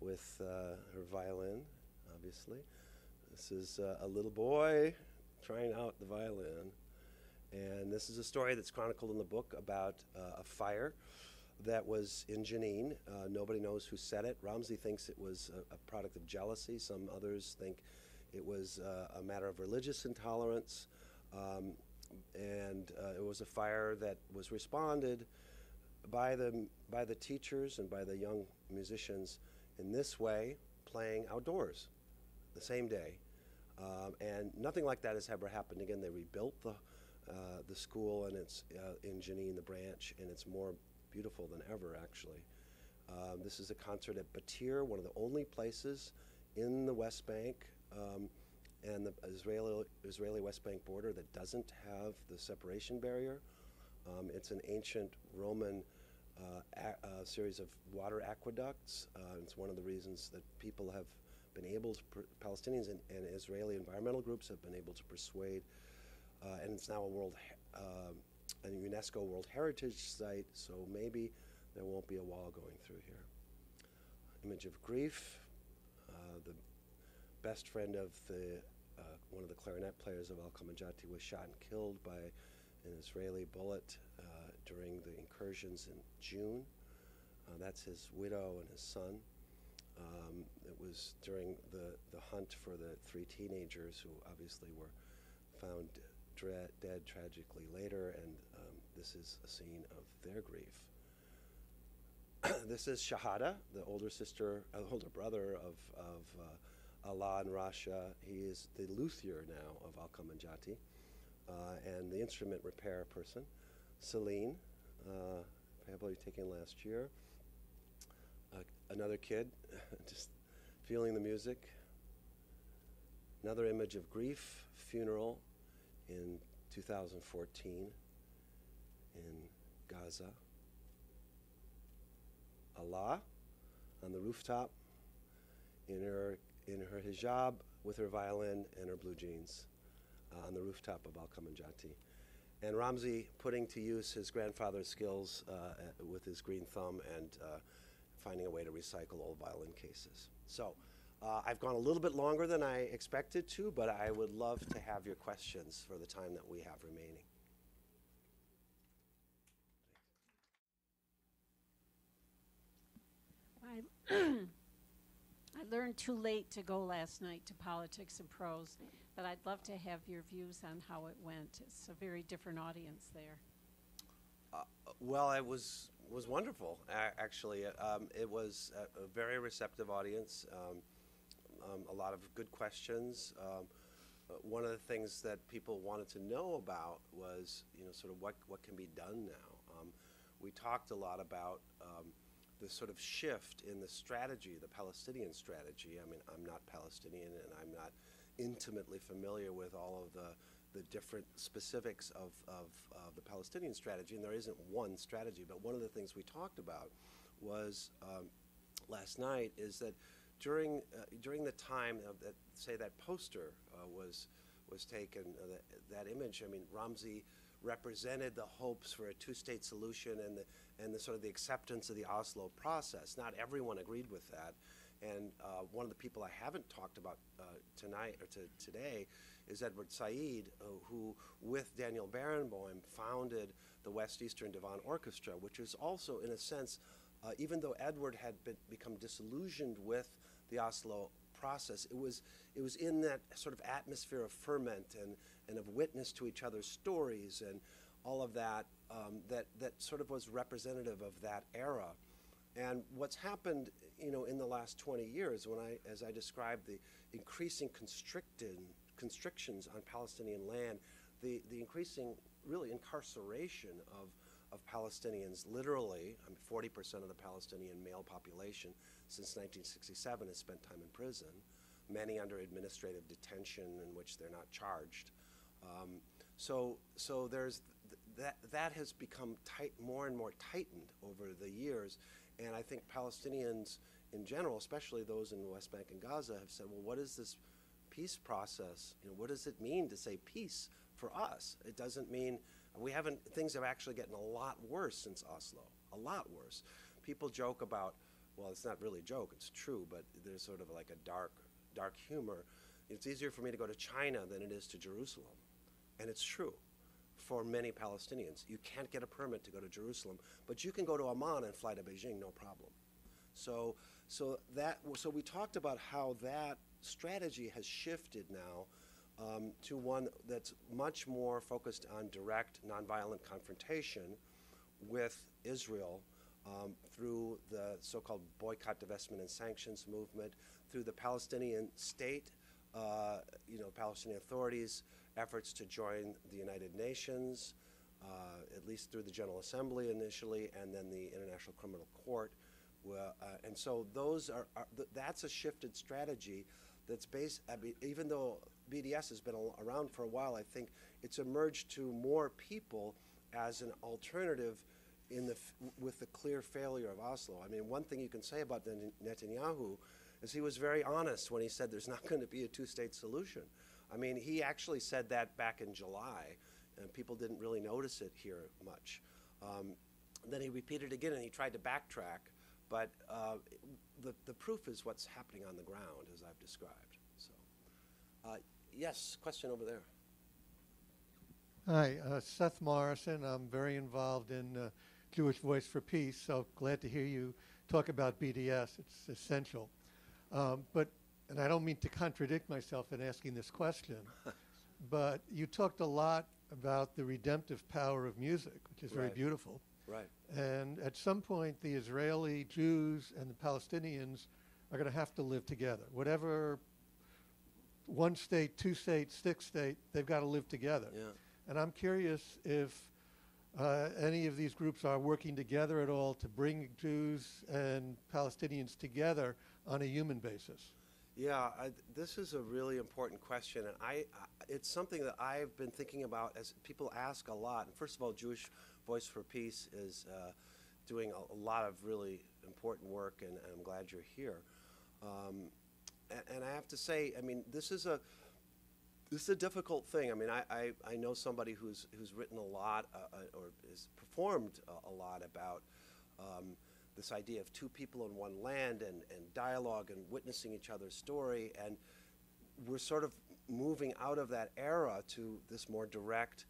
with her violin, obviously. This is a little boy trying out the violin. And this is a story that's chronicled in the book about a fire that was in Jenin. Nobody knows who set it. Ramzi thinks it was a product of jealousy. Some others think it was a matter of religious intolerance. And it was a fire that was responded by the teachers and by the young musicians in this way, playing outdoors the same day. And nothing like that has ever happened again. They rebuilt the school, and it's in Jenin, the branch, and it's more beautiful than ever, actually. This is a concert at Batir, one of the only places in the West Bank and the Israeli West Bank border that doesn't have the separation barrier. It's an ancient Roman series of water aqueducts. It's one of the reasons that people have been able to, Palestinians and Israeli environmental groups have been able to persuade, and it's now a UNESCO World Heritage Site, so maybe there won't be a wall going through here. Image of grief. The best friend of one of the clarinet players of Al-Kamanjati was shot and killed by an Israeli bullet during the incursions in June. That's his widow and his son. It was during the hunt for the 3 teenagers who obviously were found dead tragically later, and this is a scene of their grief. This is Shahada, the older brother of Allah in Russia. He is the luthier now of Al-Kamanjati and the instrument repair person. Celine, probably taken last year. Another kid, just feeling the music. Another image of grief, funeral in 2014 in Gaza. Allah on the rooftop in her hijab with her violin and her blue jeans on the rooftop of Al-Kamanjati. And Ramzi putting to use his grandfather's skills with his green thumb and finding a way to recycle old violin cases. So I've gone a little bit longer than I expected to, but I would love to have your questions for the time that we have remaining. I learned too late to go last night to Politics and Prose, but I'd love to have your views on how it went. It's a very different audience there. Well, it was wonderful, actually. It was a very receptive audience, a lot of good questions. One of the things that people wanted to know about was, sort of what can be done now. We talked a lot about sort of shift in the strategy, the Palestinian strategy. I mean, I'm not Palestinian, and I'm not intimately familiar with all of the different specifics of the Palestinian strategy, and there isn't one strategy. But one of the things we talked about was last night is that during the time of that, say, that poster was taken, that image. I mean, Ramzi represented the hopes for a two-state solution and the sort of the acceptance of the Oslo process. Not everyone agreed with that. And one of the people I haven't talked about tonight or today is Edward Said, who, with Daniel Barenboim, founded the West Eastern Divan Orchestra, which is also, in a sense, even though Edward had become disillusioned with the Oslo process, it was in that sort of atmosphere of ferment and of witness to each other's stories and all of that, that sort of was representative of that era. And what's happened, in the last 20 years, as I described the increasing constrictions on Palestinian land, the increasing, really, incarceration of Palestinians, literally, 40% of the Palestinian male population since 1967 has spent time in prison, many under administrative detention in which they're not charged. So there's that has become more and more tightened over the years, and I think Palestinians in general, especially those in the West Bank and Gaza, have said, well, what is this peace process? What does it mean to say peace for us? It doesn't mean, things have actually gotten a lot worse since Oslo, a lot worse. People joke about, well, it's not really a joke, it's true, but there's sort of like a dark humor. It's easier for me to go to China than it is to Jerusalem. And it's true for many Palestinians. You can't get a permit to go to Jerusalem, but you can go to Amman and fly to Beijing, no problem. So we talked about how that strategy has shifted now to one that's much more focused on direct, nonviolent confrontation with Israel through the so-called boycott, divestment, and sanctions movement, through the Palestinian state, Palestinian authorities' efforts to join the United Nations, at least through the General Assembly initially, and then the International Criminal Court. And so that's a shifted strategy that's based, even though BDS has been around for a while, I think it's emerged to more people as an alternative with the clear failure of Oslo. I mean, one thing you can say about Netanyahu is he was very honest when he said there's not going to be a two-state solution. I mean, he actually said that back in July, and people didn't really notice it here much. Then he repeated it again, and he tried to backtrack, but the proof is what's happening on the ground, as I've described. So, yes, question over there. Hi, Seth Morrison. I'm very involved in Jewish Voice for Peace, so glad to hear you talk about BDS. It's essential. And I don't mean to contradict myself in asking this question, but you talked a lot about the redemptive power of music, which is very beautiful. Right. And at some point, the Israeli Jews and the Palestinians are going to have to live together. Whatever one state, two state, six state, they've got to live together. Yeah. And I'm curious if any of these groups are working together at all to bring Jews and Palestinians together on a human basis. Yeah, this is a really important question, and it's something that I've been thinking about as people ask a lot. And first of all, Jewish Voice for Peace is doing a lot of really important work, and I'm glad you're here. And I have to say, I mean, this is a difficult thing. I mean, I know somebody who's written a lot or has performed a lot about this idea of two people in one land and dialogue and witnessing each other's story, and we're sort of moving out of that era to this more direct,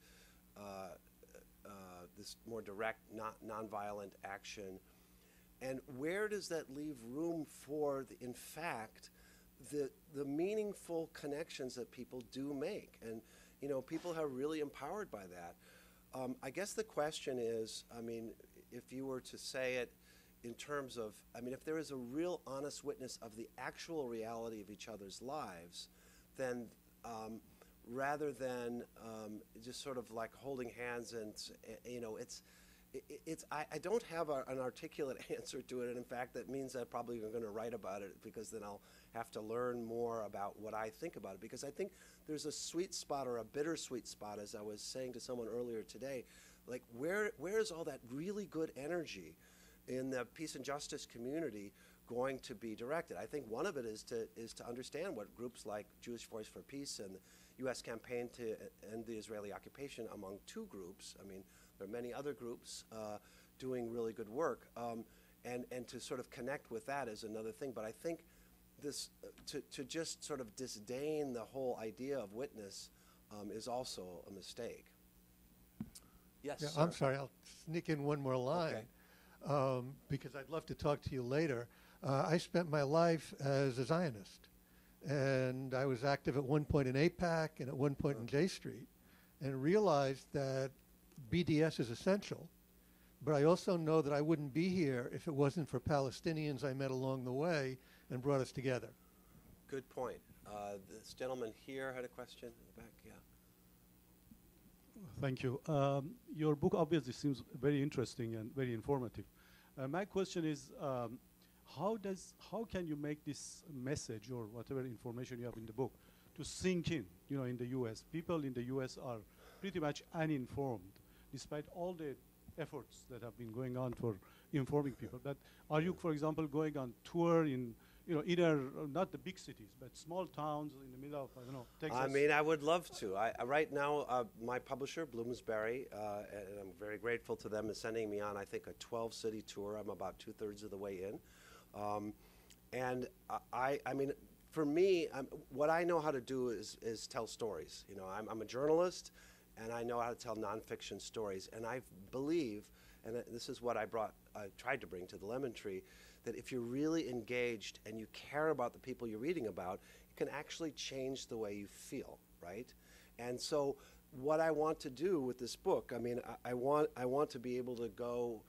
nonviolent action. And where does that leave room for, in fact, the meaningful connections that people do make? And people are really empowered by that. I guess the question is, I mean, if you were to say it in terms of, I mean, if there is a real honest witness of the actual reality of each other's lives, then rather than just sort of like holding hands and, I don't have an articulate answer to it, and in fact, that means I probably am going to write about it, because then I'll have to learn more about what I think about it. Because I think there's a sweet spot, or a bittersweet spot, as I was saying to someone earlier today. Like, where's all that really good energy in the peace and justice community going to be directed? I think one of it is to understand what groups like Jewish Voice for Peace and the U.S. campaign to end the Israeli occupation, among two groups. I mean, there are many other groups doing really good work, and to sort of connect with that is another thing. But I think this to just sort of disdain the whole idea of witness is also a mistake. Yes, Yeah, sir. I'm sorry, I'll sneak in one more line, because I'd love to talk to you later. I spent my life as a Zionist, and I was active at one point in AIPAC and at one point in J Street, and realized that BDS is essential, but I also know that I wouldn't be here if it wasn't for Palestinians I met along the way and brought us together. Good point. This gentleman here had a question in the back. Yeah. Thank you. Your book obviously seems very interesting and very informative. My question is, how can you make this message or whatever information you have in the book to sink in? You know, in the U.S., people in the U.S. are pretty much uninformed, despite all the efforts that have been going on for informing people. But are you, for example, going on tour in, you know, either not the big cities, but small towns in the middle of, I don't know, Texas? I mean, I would love to. Right now, my publisher, Bloomsbury, and I'm very grateful to them, is sending me on, I think, a 12-city tour. I'm about 2/3 of the way in. And I mean, for me, what I know how to do is tell stories. You know, I'm a journalist, and I know how to tell nonfiction stories. And I believe, and this is what I tried to bring to the Lemon Tree, that if you're really engaged and you care about the people you're reading about, it can actually change the way you feel, right? And so what I want to do with this book, I mean, I want to be able to go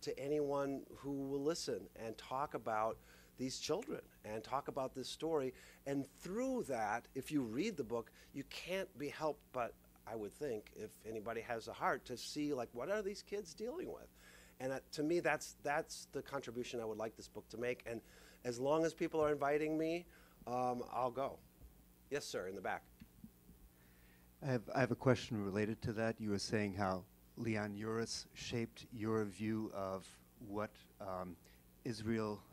to anyone who will listen and talk about these children and talk about this story. And through that, if you read the book, you can't be helped but, I would think, if anybody has a heart, to see, like, what are these kids dealing with? And to me, that's the contribution I would like this book to make. And as long as people are inviting me, I'll go. Yes, sir, in the back. I have a question related to that. You were saying how Leon Uris shaped your view of what Israel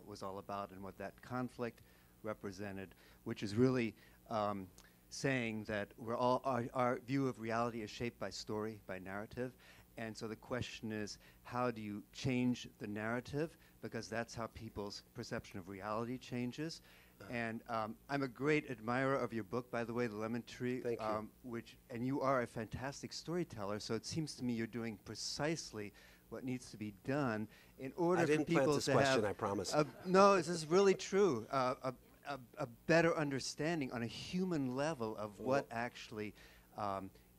was all about and what that conflict represented, which is really saying that we're all our view of reality is shaped by story, by narrative. And so the question is, how do you change the narrative? Because that's how people's perception of reality changes. And I'm a great admirer of your book, by the way, The Lemon Tree. Thank you. And you are a fantastic storyteller, so it seems to me you're doing precisely what needs to be done in order for people to have... I didn't plant this question, I promise. No, this is really true. A better understanding on a human level of what actually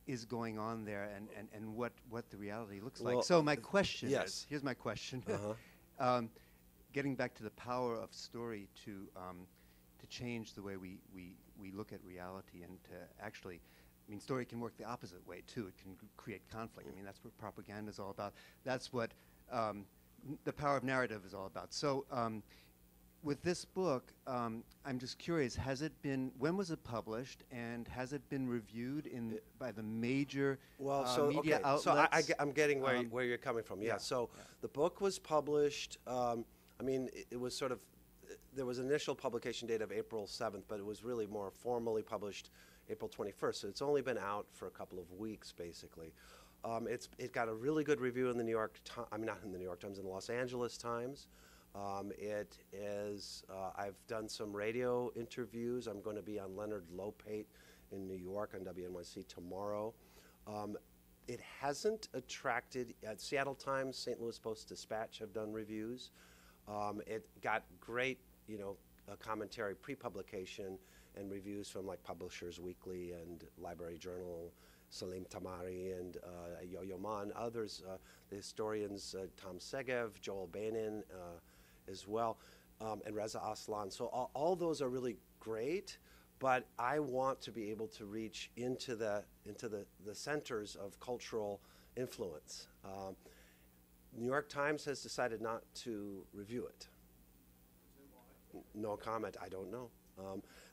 is going on there and what the reality looks like. So my question is, here's my question. Getting back to the power of story to change the way we look at reality and to actually, I mean, story can work the opposite way too. It can create conflict. I mean, that's what propaganda is all about. That's what the power of narrative is all about. So with this book, I'm just curious, when was it published, and has it been reviewed by the major media outlets? So I'm getting where you're coming from. Yeah, so the book was published, I mean, it was sort of, there was an initial publication date of April 7th, but it was really more formally published April 21st. So it's only been out for a couple of weeks, basically. It got a really good review in the New York Times, I mean, not in the New York Times, in the Los Angeles Times. It is, I've done some radio interviews. I'm going to be on Leonard Lopate in New York on WNYC tomorrow. It hasn't attracted, Seattle Times, St. Louis Post-Dispatch have done reviews. It got great, commentary pre-publication and reviews from like Publishers Weekly and Library Journal, Salim Tamari and Yo-Yo Ma, others, the historians Tom Segev, Joel Bainin as well, and Reza Aslan. So all those are really great, but I want to be able to reach into the centers of cultural influence. New York Times has decided not to review it. No comment. I don't know.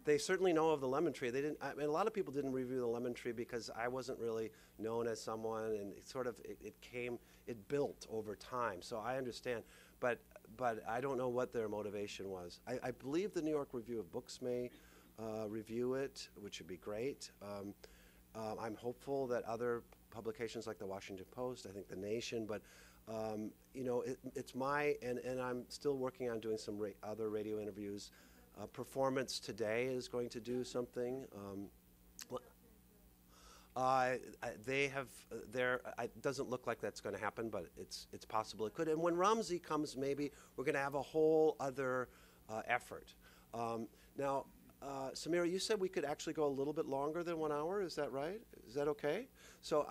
They certainly know of the Lemon Tree. They didn't. I mean, a lot of people didn't review the Lemon Tree because I wasn't really known as someone, and it built over time. So I understand, but I don't know what their motivation was. I believe the New York Review of Books may review it, which would be great. I'm hopeful that other publications like the Washington Post, I think the Nation, but it's and I'm still working on doing some other radio interviews. Performance Today is going to do something. They have it doesn't look like that's going to happen, but it's possible it could. And when Ramzi comes, maybe we're going to have a whole other effort. Now, Samira, you said we could actually go a little bit longer than 1 hour. Is that right? Is that okay? So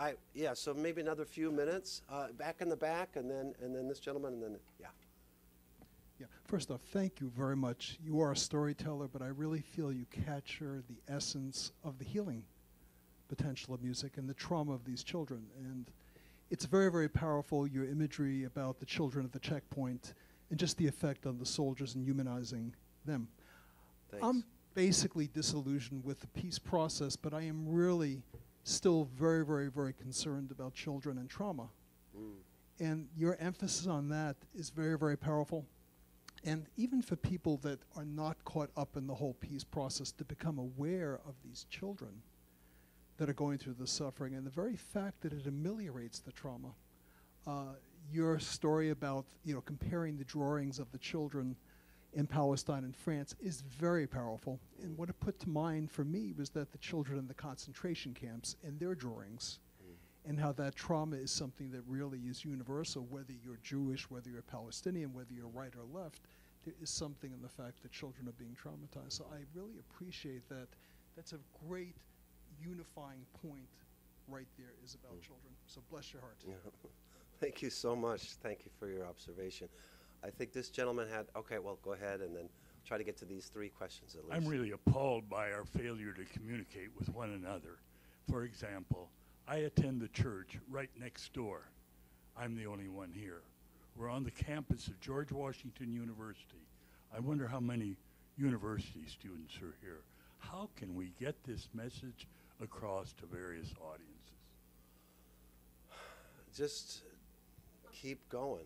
so maybe another few minutes. Back in the back, and then this gentleman, and then yeah. Yeah. First off, thank you very much. You are a storyteller, but I really feel you capture the essence of the healing potential of music and the trauma of these children. And it's very, very powerful, your imagery about the children at the checkpoint and just the effect on the soldiers and humanizing them. Thanks. I'm basically disillusioned with the peace process, but I am really still very, very, very concerned about children and trauma. And your emphasis on that is very, very powerful. And even for people that are not caught up in the whole peace process, to become aware of these children that are going through the suffering and the very fact that it ameliorates the trauma. Your story about comparing the drawings of the children in Palestine and France is very powerful. And what it put to mind for me was that the children in the concentration camps and their drawings and how that trauma is something that really is universal, whether you're Jewish, whether you're Palestinian, whether you're right or left, there is something in the fact that children are being traumatized. So I really appreciate that. That's a great unifying point right there is about children. So bless your heart. Yeah. Thank you so much. Thank you for your observation. I think this gentleman had, okay, well, go ahead and then try to get to these three questions at least. I'm really appalled by our failure to communicate with one another. For example, I attend the church right next door. I'm the only one here. We're on the campus of George Washington University. I wonder how many university students are here. How can we get this message across to various audiences? Just keep going.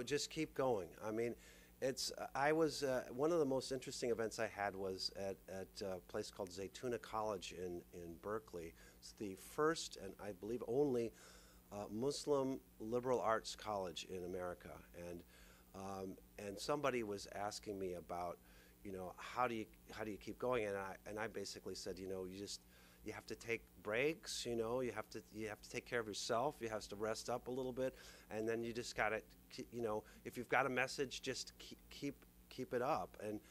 Just keep going. I mean, one of the most interesting events I had was at a place called Zaytuna College in Berkeley. It's the first and I believe only Muslim liberal arts college in America. And somebody was asking me about, how do you keep going? And I basically said, you have to take breaks, you have to take care of yourself, you have to rest up a little bit, and then you just got to, if you've got a message, just keep it up. And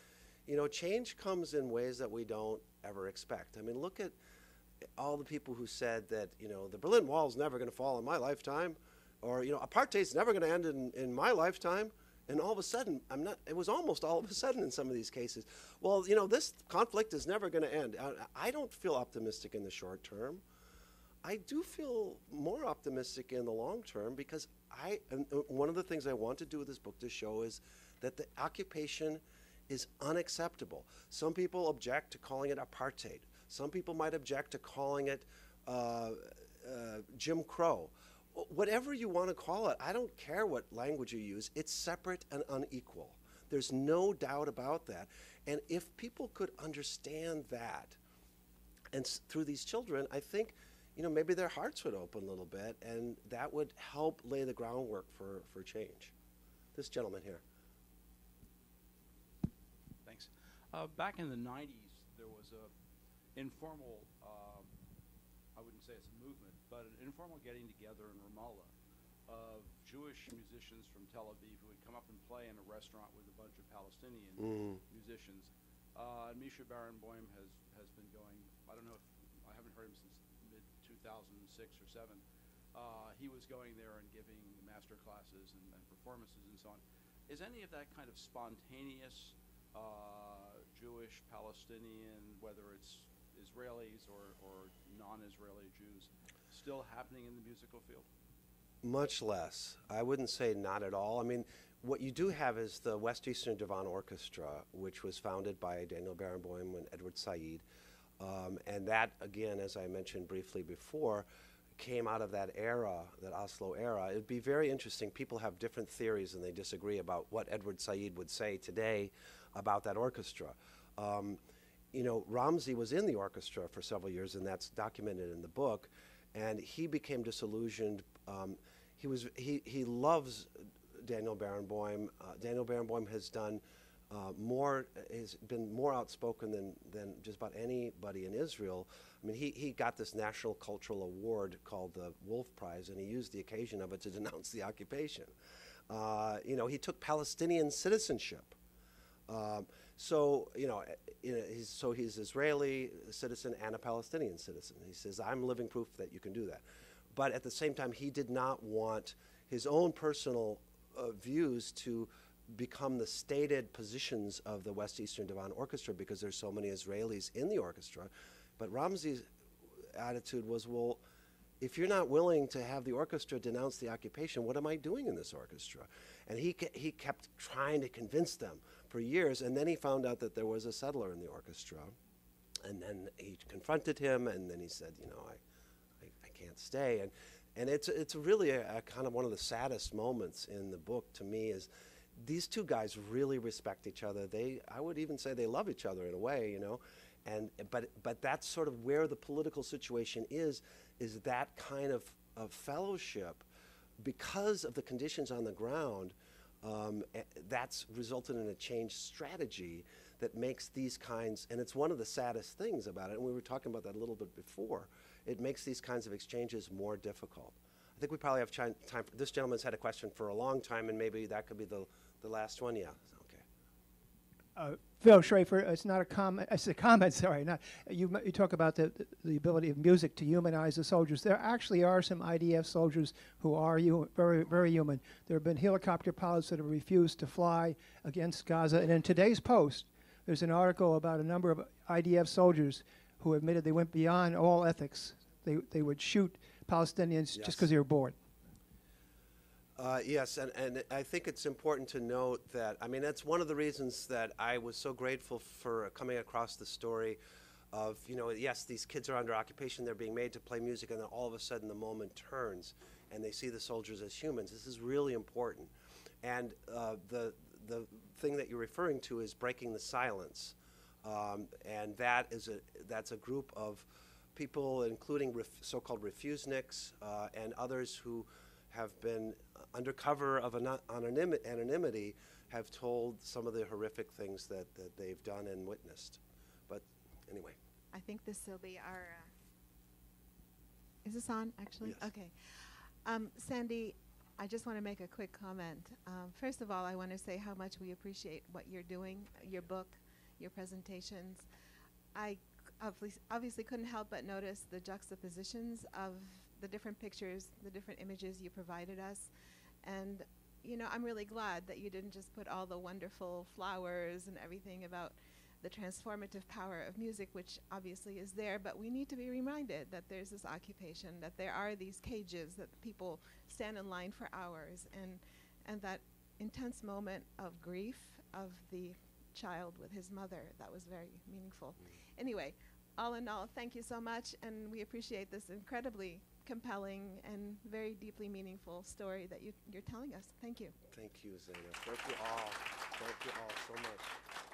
change comes in ways that we don't ever expect. I mean, look at all the people who said that the Berlin Wall's never going to fall in my lifetime, or apartheid's never going to end in my lifetime. And all of a sudden, it was almost all of a sudden in some of these cases. Well, this conflict is never going to end. I don't feel optimistic in the short term. I do feel more optimistic in the long term because one of the things I want to do with this book to show is that the occupation is unacceptable. Some people object to calling it apartheid. Some people might object to calling it Jim Crow. Whatever you want to call it, I don't care what language you use. It's separate and unequal. There's no doubt about that. And if people could understand that, and through these children, I think, maybe their hearts would open a little bit, and that would help lay the groundwork for change. This gentleman here. Thanks. Back in the 90s, there was a informal, I wouldn't say it's a movement, but an informal getting together in Ramallah of Jewish musicians from Tel Aviv who would come up and play in a restaurant with a bunch of Palestinian musicians. Misha Barenboim has been going, I don't know if, I haven't heard him since mid-2006 or 7. He was going there and giving master classes and performances and so on. Is any of that kind of spontaneous Jewish, Palestinian, whether it's Israelis or non-Israeli Jews, still happening in the musical field? Much less. I wouldn't say not at all. I mean, what you do have is the West Eastern Divan Orchestra, which was founded by Daniel Barenboim and Edward Said. And that, again, as I mentioned briefly before, came out of that era, that Oslo era. It'd be very interesting. People have different theories and they disagree about what Edward Said would say today about that orchestra. You know, Ramzi was in the orchestra for several years, and that's documented in the book, and he became disillusioned. He loves Daniel Barenboim. Daniel Barenboim has done has been more outspoken than just about anybody in Israel. I mean, he got this National Cultural Award called the Wolf Prize, and he used the occasion of it to denounce the occupation. You know, he took Palestinian citizenship. So, you know, he's Israeli citizen and a Palestinian citizen. He says, I'm living proof that you can do that. But at the same time, he did not want his own personal views to become the stated positions of the West Eastern Divan Orchestra, because there's so many Israelis in the orchestra. But Ramzi's attitude was, well, if you're not willing to have the orchestra denounce the occupation, what am I doing in this orchestra? And he kept trying to convince them for years, and then he found out that there was a settler in the orchestra. And then he confronted him, and then he said, you know, I can't stay. And it's really a kind of one of the saddest moments in the book to me is these two guys really respect each other. I would even say they love each other in a way, you know. But that's sort of where the political situation is that kind of fellowship, because of the conditions on the ground. That's resulted in a changed strategy that makes these kinds, and it's one of the saddest things about it, and we were talking about that a little bit before, it makes these kinds of exchanges more difficult. I think we probably have time for, this gentleman's had a question for a long time, and maybe that could be the last one. Yeah, okay. Phil Schrafer, it's not a comment, it's a comment, sorry. You talk about the ability of music to humanize the soldiers. There actually are some IDF soldiers who are very, very human. There have been helicopter pilots that have refused to fly against Gaza. And in today's Post, there's an article about a number of IDF soldiers who admitted they went beyond all ethics. They would shoot Palestinians just because they were bored. Yes, and I think it's important to note that, I mean, that's one of the reasons that I was so grateful for coming across the story of, you know, yes, these kids are under occupation, they're being made to play music, and then all of a sudden the moment turns and they see the soldiers as humans. This is really important. And the thing that you're referring to is breaking the silence. And that's a group of people, including so-called refuseniks and others who have been under cover of anonymity, have told some of the horrific things that they've done and witnessed. But anyway. I think this will be our, is this on actually? Yes. Okay. Sandy, I just want to make a quick comment. First of all, I want to say how much we appreciate what you're doing, your book, your presentations. I obviously couldn't help but notice the juxtapositions of the different pictures, the different images you provided us. And, you know, I'm really glad that you didn't just put all the wonderful flowers and everything about the transformative power of music, which obviously is there, but we need to be reminded that there's this occupation, that there are these cages, that people stand in line for hours, and that intense moment of grief of the child with his mother, that was very meaningful. Anyway, all in all, thank you so much, and we appreciate this incredibly compelling and very deeply meaningful story that you're telling us. Thank you. Thank you, Zainab. Thank you all. Thank you all so much.